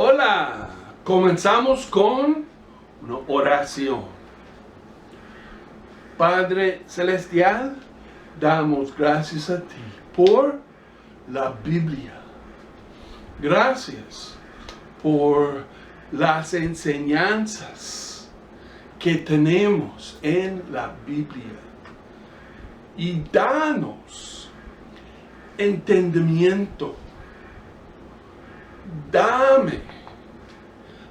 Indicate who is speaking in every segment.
Speaker 1: Hola, comenzamos con una oración. Padre Celestial, damos gracias a ti por la Biblia. Gracias por las enseñanzas que tenemos en la Biblia. Y danos entendimiento. Dame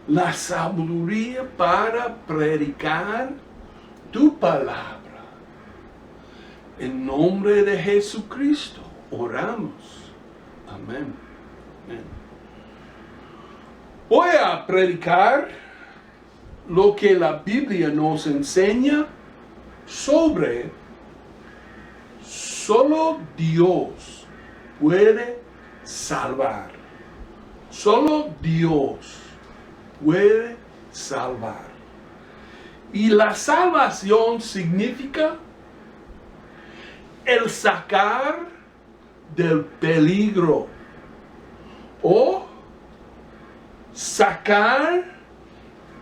Speaker 1: la sabiduría para predicar tu palabra. En nombre de Jesucristo oramos. Amén. Amén. Voy a predicar lo que la Biblia nos enseña sobre solo Dios puede salvar. Solo Dios puede salvar. Y la salvación significa el sacar del peligro o sacar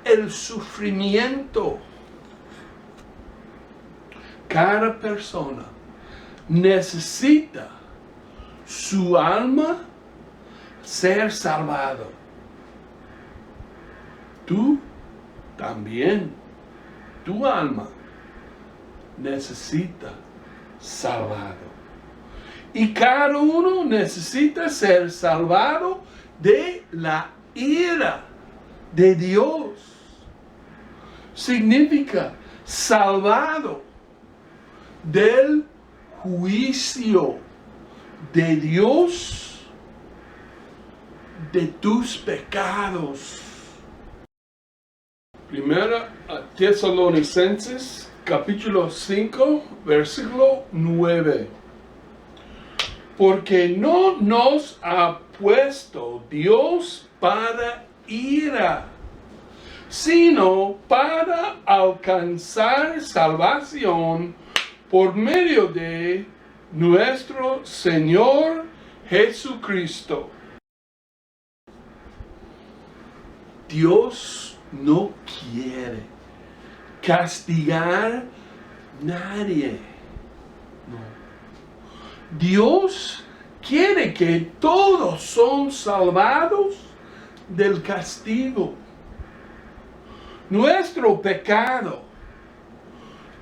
Speaker 1: el sufrimiento. Cada persona necesita su alma ser salvado. Tú también, tu alma necesita salvado. Y cada uno necesita ser salvado de la ira de Dios. Significa salvado del juicio de Dios de tus pecados. Primera Tesalonicenses capítulo 5 versículo 9. Porque no nos ha puesto Dios para ira, sino para alcanzar salvación por medio de nuestro Señor Jesucristo. Dios no quiere castigar a nadie. No. Dios quiere que todos son salvados del castigo. Nuestro pecado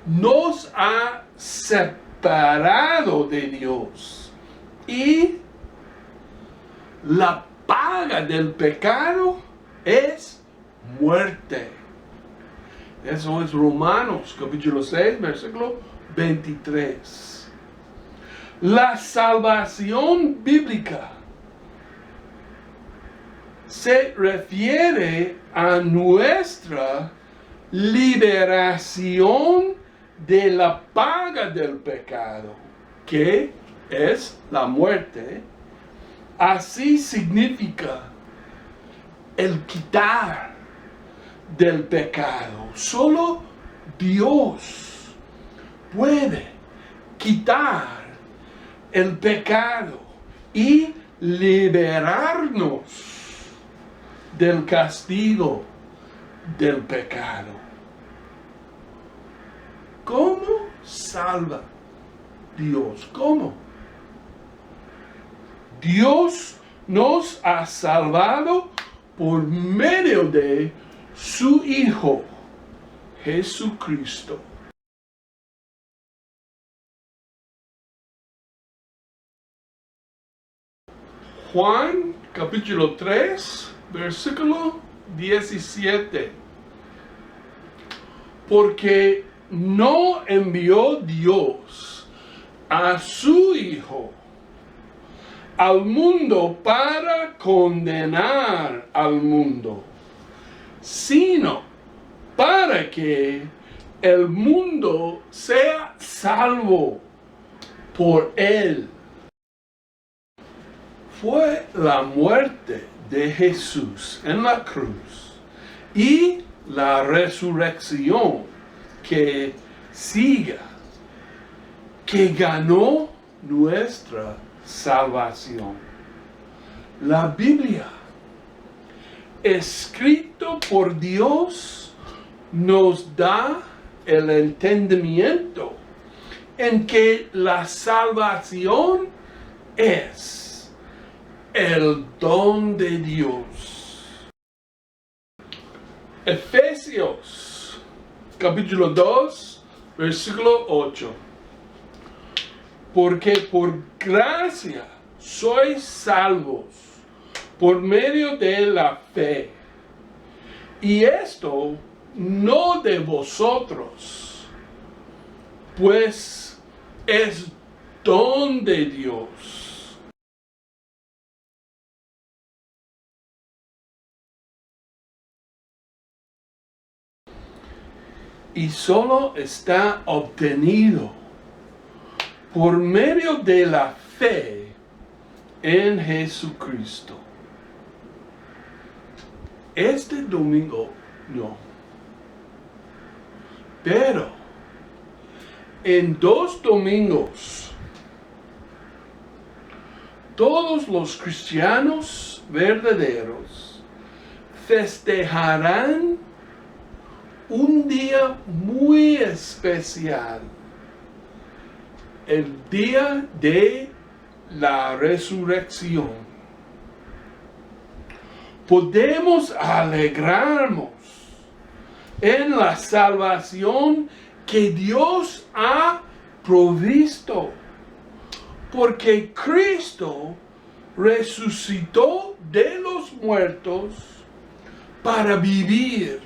Speaker 1: nos ha separado de Dios. Y la paga del pecado es muerte. Eso es Romanos capítulo 6 versículo 23. La salvación bíblica se refiere a nuestra liberación de la paga del pecado, que es la muerte. Así significa el quitar del pecado. Solo Dios puede quitar el pecado y liberarnos del castigo del pecado. ¿Cómo salva Dios? ¿Cómo? Dios nos ha salvado por medio de su Hijo, Jesucristo. Juan capítulo 3, versículo 17. Porque no envió Dios a su Hijo al mundo para condenar al mundo, sino para que el mundo sea salvo por él. Fue la muerte de Jesús en la cruz y la resurrección que siga, que ganó nuestra salvación. La Biblia escrito por Dios nos da el entendimiento en que la salvación es el don de Dios. Efesios capítulo 2, versículo 8. Porque por gracia sois salvos por medio de la fe. Y esto no de vosotros, pues es don de Dios. Y solo está obtenido por medio de la fe en Jesucristo. Este domingo no. Pero en 2 domingos, todos los cristianos verdaderos festejarán un día muy especial, el día de la resurrección. Podemos alegrarnos en la salvación que Dios ha provisto, porque Cristo resucitó de los muertos para vivir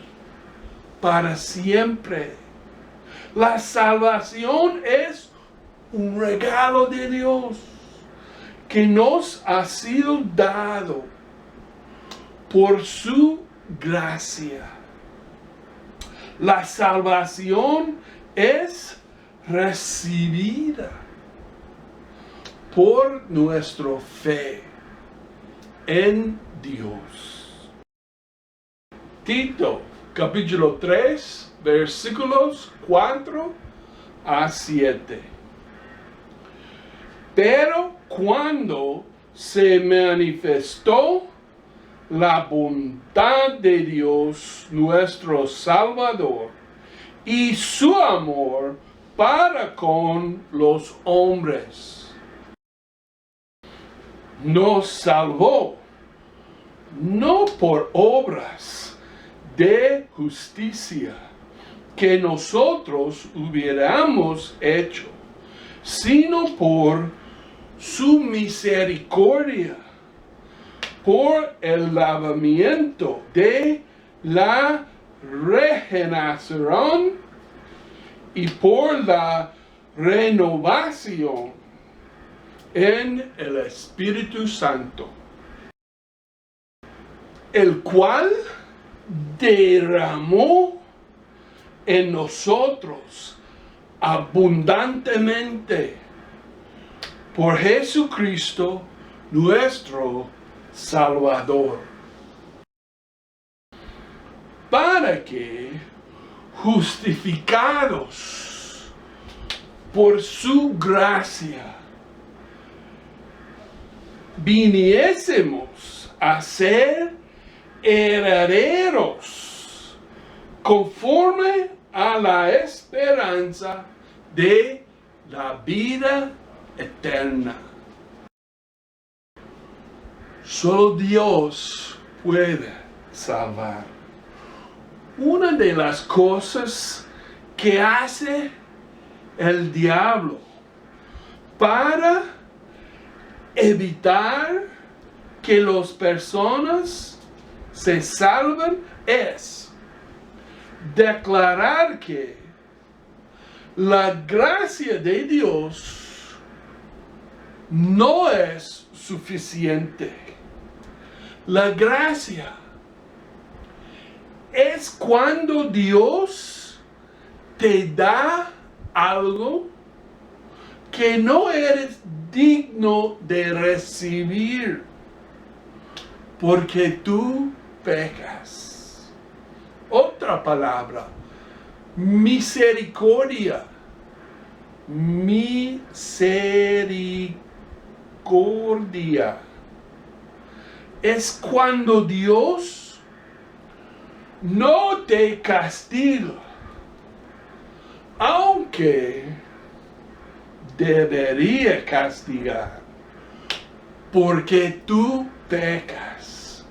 Speaker 1: para siempre. La salvación es un regalo de Dios que nos ha sido dado por su gracia. La salvación es recibida por nuestra fe en Dios. Tito capítulo 3, versículos 4 a 7. Pero cuando se manifestó la bondad de Dios nuestro Salvador y su amor para con los hombres, nos salvó no por obras de justicia que nosotros hubiéramos hecho, sino por su misericordia, por el lavamiento de la regeneración y por la renovación en el Espíritu Santo, el cual derramó en nosotros abundantemente por Jesucristo nuestro Salvador, para que, justificados por su gracia, viniésemos a ser herederos conforme a la esperanza de la vida eterna. Solo Dios puede salvar. Una de las cosas que hace el diablo para evitar que las personas se salven es declarar que la gracia de Dios no es suficiente. La gracia es cuando Dios te da algo que no eres digno de recibir porque tú pecas. Otra palabra, misericordia. Misericordia es cuando Dios no te castiga, aunque debería castigar, porque tú pecas.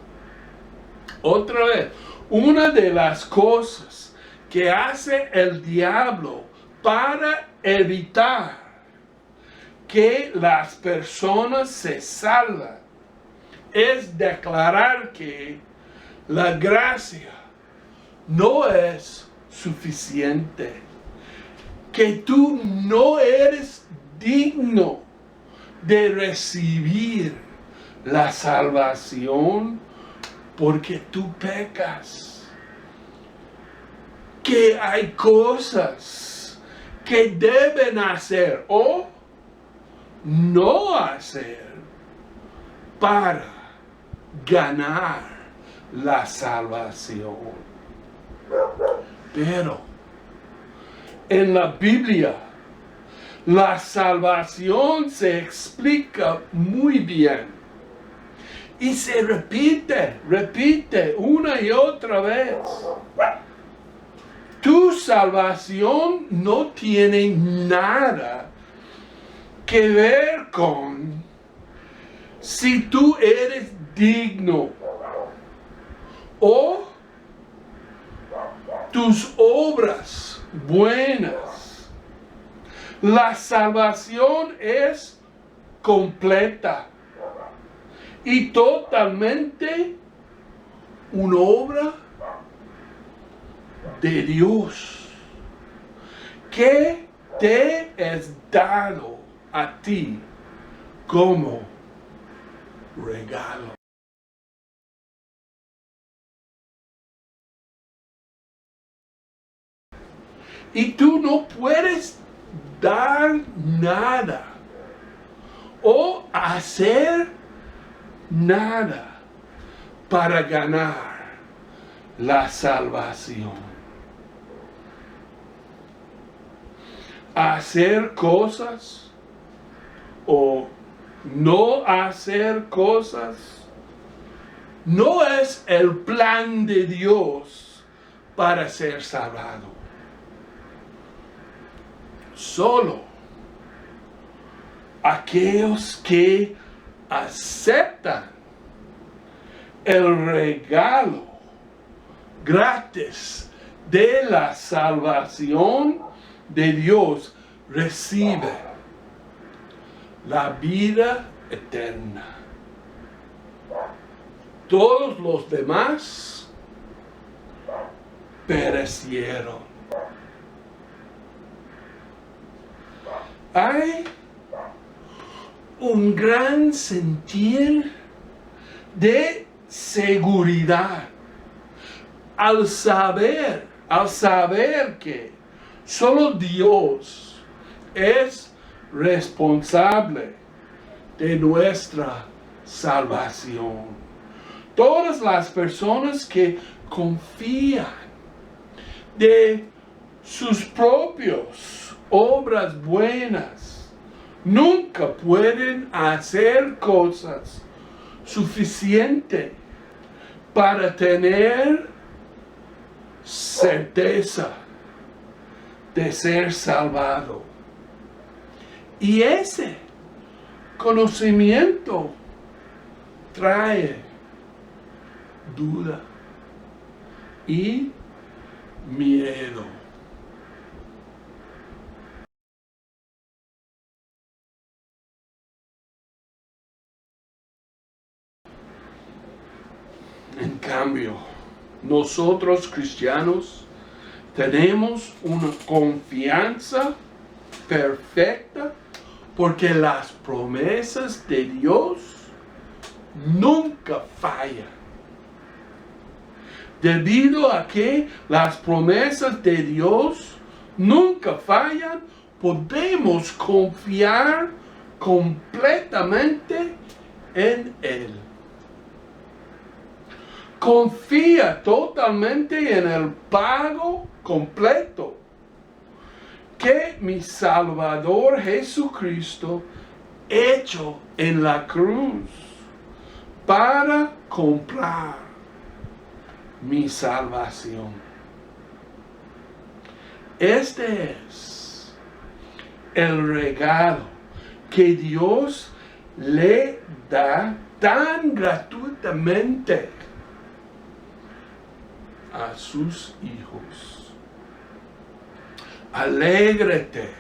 Speaker 1: Otra vez, una de las cosas que hace el diablo para evitar que las personas se salvan es declarar que la gracia no es suficiente, que tú no eres digno de recibir la salvación porque tú pecas, que hay cosas que deben hacer o no hacer para ganar la salvación. Pero en la Biblia la salvación se explica muy bien y se repite una y otra vez. Tu salvación no tiene nada que ver con si tú eres digno o tus obras buenas. La salvación es completa y totalmente una obra de Dios que te es dado a ti como regalo. Y tú no puedes dar nada o hacer nada para ganar la salvación. Hacer cosas o no hacer cosas no es el plan de Dios para ser salvado. Solo aquellos que aceptan el regalo gratis de la salvación de Dios reciben la vida eterna. Todos los demás perecieron. Hay un gran sentir de seguridad al saber que solo Dios es responsable de nuestra salvación. Todas las personas que confían de sus propias obras buenas nunca pueden hacer cosas suficientes para tener certeza de ser salvado. Y ese conocimiento trae duda y miedo. En cambio, nosotros cristianos tenemos una confianza perfecta porque las promesas de Dios nunca fallan. Debido a que las promesas de Dios nunca fallan, podemos confiar completamente en Él. Confía totalmente en el pago completo que mi Salvador Jesucristo hecho en la cruz para comprar mi salvación. Este es el regalo que Dios le da tan gratuitamente a sus hijos. Alégrate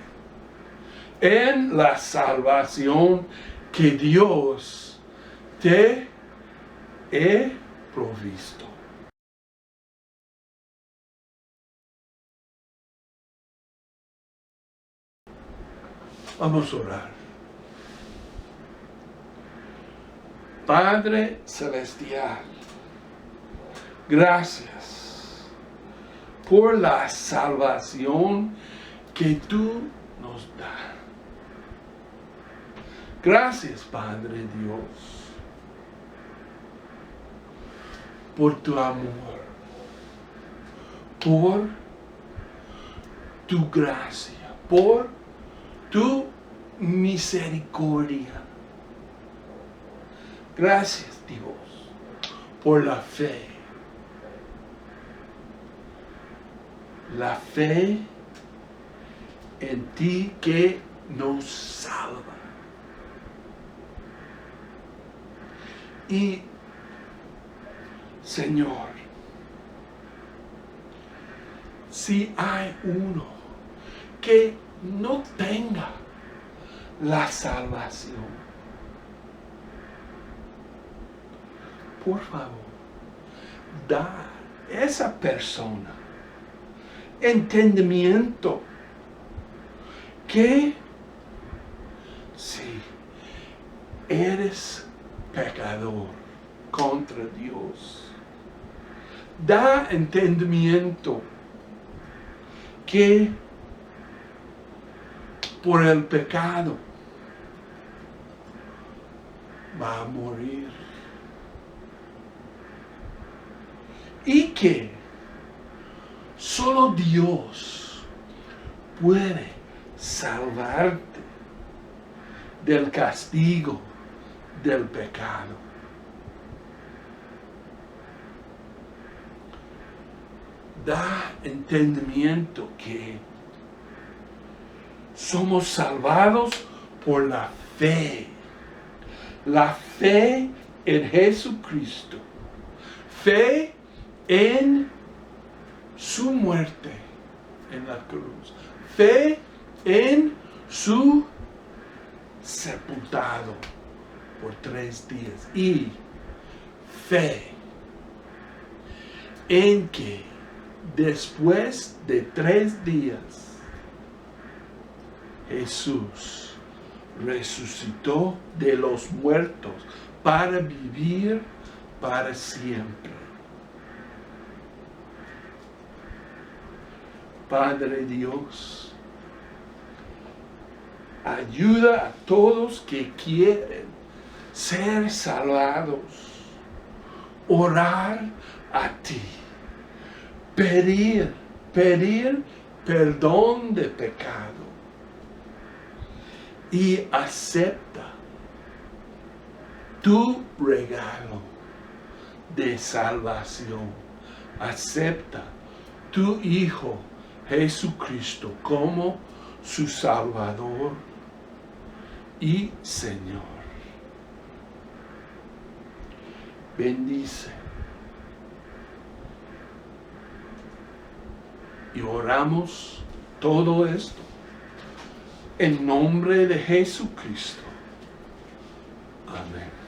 Speaker 1: en la salvación que Dios te ha provisto. Vamos a orar. Padre Celestial, gracias por la salvación que tú nos das. Gracias, Padre Dios, por tu amor, por tu gracia, por tu misericordia. Gracias, Dios, por la fe. La fe en ti que nos salva. Y, Señor, si hay uno que no tenga la salvación, por favor, da a esa persona entendimiento que si eres pecador contra Dios, da entendimiento que por el pecado va a morir y que solo Dios puede salvarte del castigo del pecado. Da entendimiento que somos salvados por la fe en Jesucristo, fe en su muerte en la cruz, fe en su sepultado por 3 días y fe en que después de 3 días Jesús resucitó de los muertos para vivir para siempre. Padre Dios, ayuda a todos que quieren ser salvados, orar a ti, pedir perdón de pecado y acepta tu regalo de salvación. Acepta tu Hijo Jesucristo como su Salvador y Señor. Bendice. Y oramos todo esto en nombre de Jesucristo. Amén.